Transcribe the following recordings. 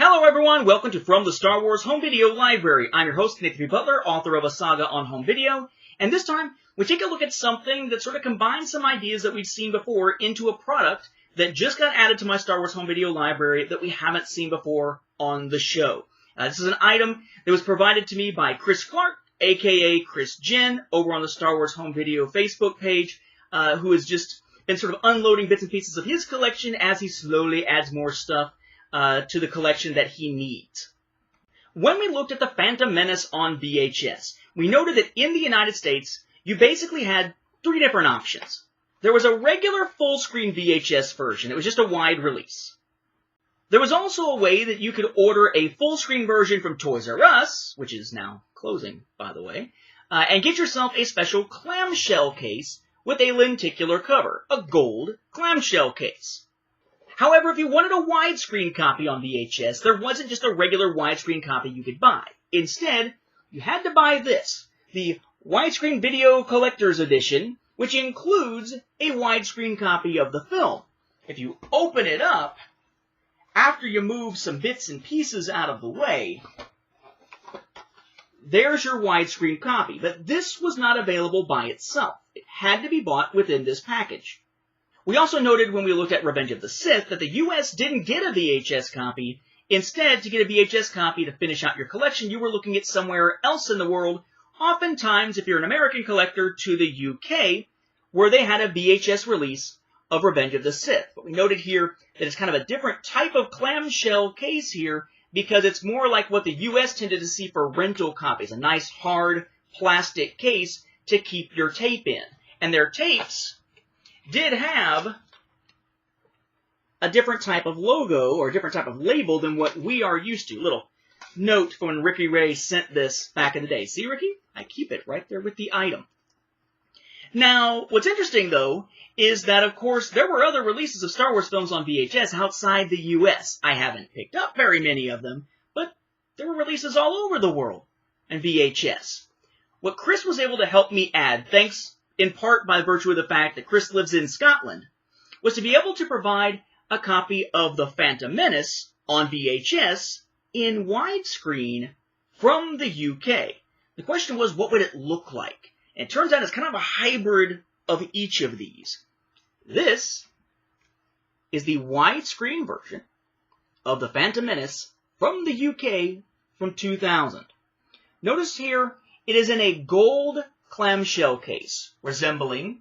Hello everyone, welcome to From the Star Wars Home Video Library. I'm your host, Nathan Butler, author of A Saga on Home Video, and this time we take a look at something that sort of combines some ideas that we've seen before into a product that just got added to my Star Wars Home Video Library that we haven't seen before on the show. This is an item that was provided to me by Chris Clark, aka Chris Jen, over on the Star Wars Home Video Facebook page, who has just been sort of unloading bits and pieces of his collection as he slowly adds more stuff to the collection that he needs. When we looked at the Phantom Menace on VHS, we noted that in the United States, you basically had three different options. There was a regular full-screen VHS version. It was just a wide release. There was also a way that you could order a full-screen version from TOYSRUS, which is now closing, by the way, and get yourself a special clamshell case with a lenticular cover, a gold clamshell case. However, if you wanted a widescreen copy on VHS, there wasn't just a regular widescreen copy you could buy. Instead, you had to buy this, the Widescreen Video Collector's Edition, which includes a widescreen copy of the film. If you open it up, after you move some bits and pieces out of the way, there's your widescreen copy. But this was not available by itself. It had to be bought within this package. We also noted when we looked at Revenge of the Sith that the US didn't get a VHS copy. Instead, to get a VHS copy to finish out your collection, you were looking at somewhere else in the world, oftentimes, if you're an American collector, to the UK, where they had a VHS release of Revenge of the Sith. But we noted here that it's kind of a different type of clamshell case here, because it's more like what the US tended to see for rental copies, a nice hard plastic case to keep your tape in. And their tapes did have a different type of logo or a different type of label than what we are used to. Little note from when Ricky Ray sent this back in the day. See, Ricky? I keep it right there with the item. Now, what's interesting, though, is that, of course, there were other releases of Star Wars films on VHS outside the U.S. I haven't picked up very many of them, but there were releases all over the world on VHS. What Chris was able to help me add, thanks in part by virtue of the fact that Chris lives in Scotland, was to be able to provide a copy of the Phantom Menace on VHS in widescreen from the UK. The question was, what would it look like? And it turns out it's kind of a hybrid of each of these. This is the widescreen version of the Phantom Menace from the UK from 2000. Notice here, it is in a gold clamshell case, resembling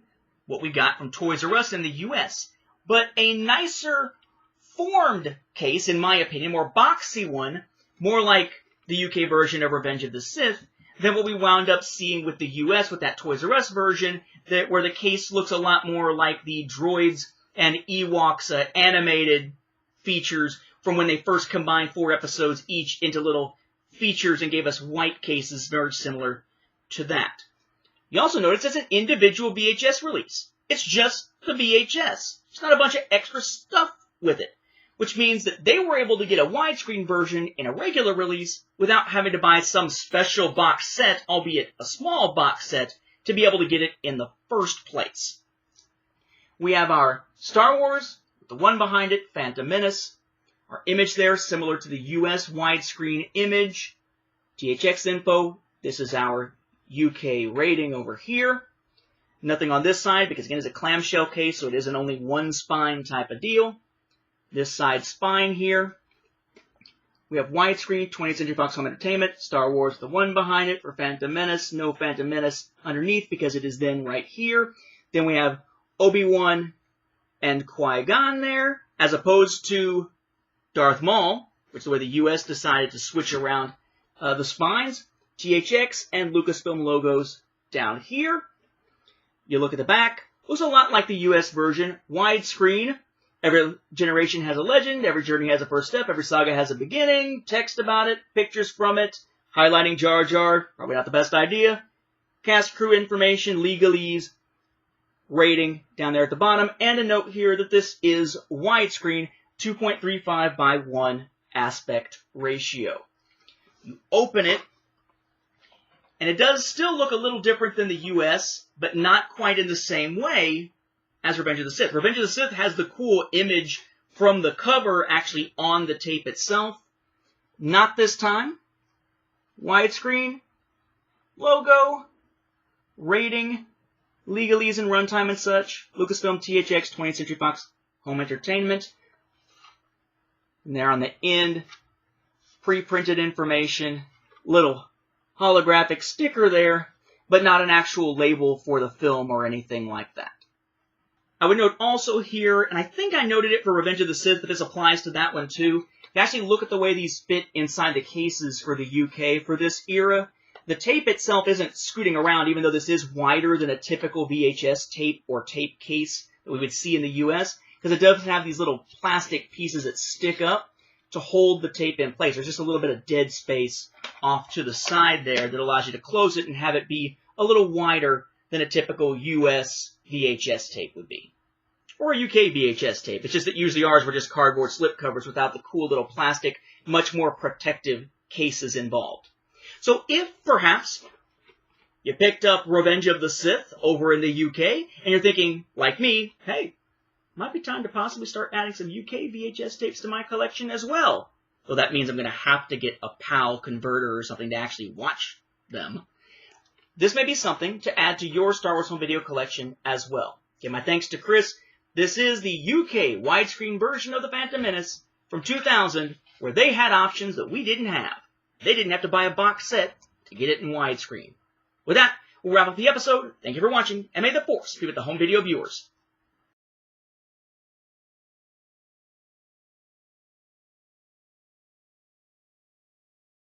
what we got from TOYSRUS in the US, but a nicer formed case, in my opinion, more boxy one, more like the UK version of Revenge of the Sith, than what we wound up seeing with the US with that TOYSRUS version, where the case looks a lot more like the droids and Ewoks animated features from when they first combined 4 episodes each into little features and gave us white cases very similar to that. You also notice it's an individual VHS release. It's just the VHS. It's not a bunch of extra stuff with it, which means that they were able to get a widescreen version in a regular release without having to buy some special box set, albeit a small box set, to be able to get it in the first place. We have our Star Wars, the one behind it, Phantom Menace. Our image there, similar to the US widescreen image. THX info. This is our UK rating over here. Nothing on this side because, again, it's a clamshell case, so it isn't only one spine type of deal. This side spine here. We have widescreen, 20th Century Fox Home Entertainment, Star Wars, the one behind it for Phantom Menace. No Phantom Menace underneath because it is then right here. Then we have Obi-Wan and Qui-Gon there, as opposed to Darth Maul, which is the way the US decided to switch around the spines. THX and Lucasfilm logos down here. You look at the back. Looks a lot like the US version. Widescreen. Every generation has a legend. Every journey has a first step. Every saga has a beginning. Text about it. Pictures from it. Highlighting Jar Jar. Probably not the best idea. Cast crew information. Legalese. Rating down there at the bottom. And a note here that this is widescreen. 2.35 by 1 aspect ratio. You open it. And it does still look a little different than the US, but not quite in the same way as Revenge of the Sith. Revenge of the Sith has the cool image from the cover actually on the tape itself. Not this time. Widescreen, logo, rating, legalese and runtime and such, Lucasfilm THX 20th Century Fox Home Entertainment. And there on the end, pre-printed information, little holographic sticker there, but not an actual label for the film or anything like that. I would note also here, and I think I noted it for Revenge of the Sith, but this applies to that one too. If you actually look at the way these fit inside the cases for the UK for this era, the tape itself isn't scooting around, even though this is wider than a typical VHS tape or tape case that we would see in the US, because it does have these little plastic pieces that stick up to hold the tape in place. There's just a little bit of dead space off to the side there that allows you to close it and have it be a little wider than a typical US VHS tape would be. Or a UK VHS tape. It's just that usually ours were just cardboard slipcovers without the cool little plastic, much more protective cases involved. So if, perhaps, you picked up Revenge of the Sith over in the UK, and you're thinking, like me, hey, might be time to possibly start adding some UK VHS tapes to my collection as well. So that means I'm going to have to get a PAL converter or something to actually watch them. This may be something to add to your Star Wars home video collection as well. Okay, my thanks to Chris. This is the UK widescreen version of the Phantom Menace from 2000, where they had options that we didn't have. They didn't have to buy a box set to get it in widescreen. With that, we'll wrap up the episode. Thank you for watching, and may the Force be with the home video viewers.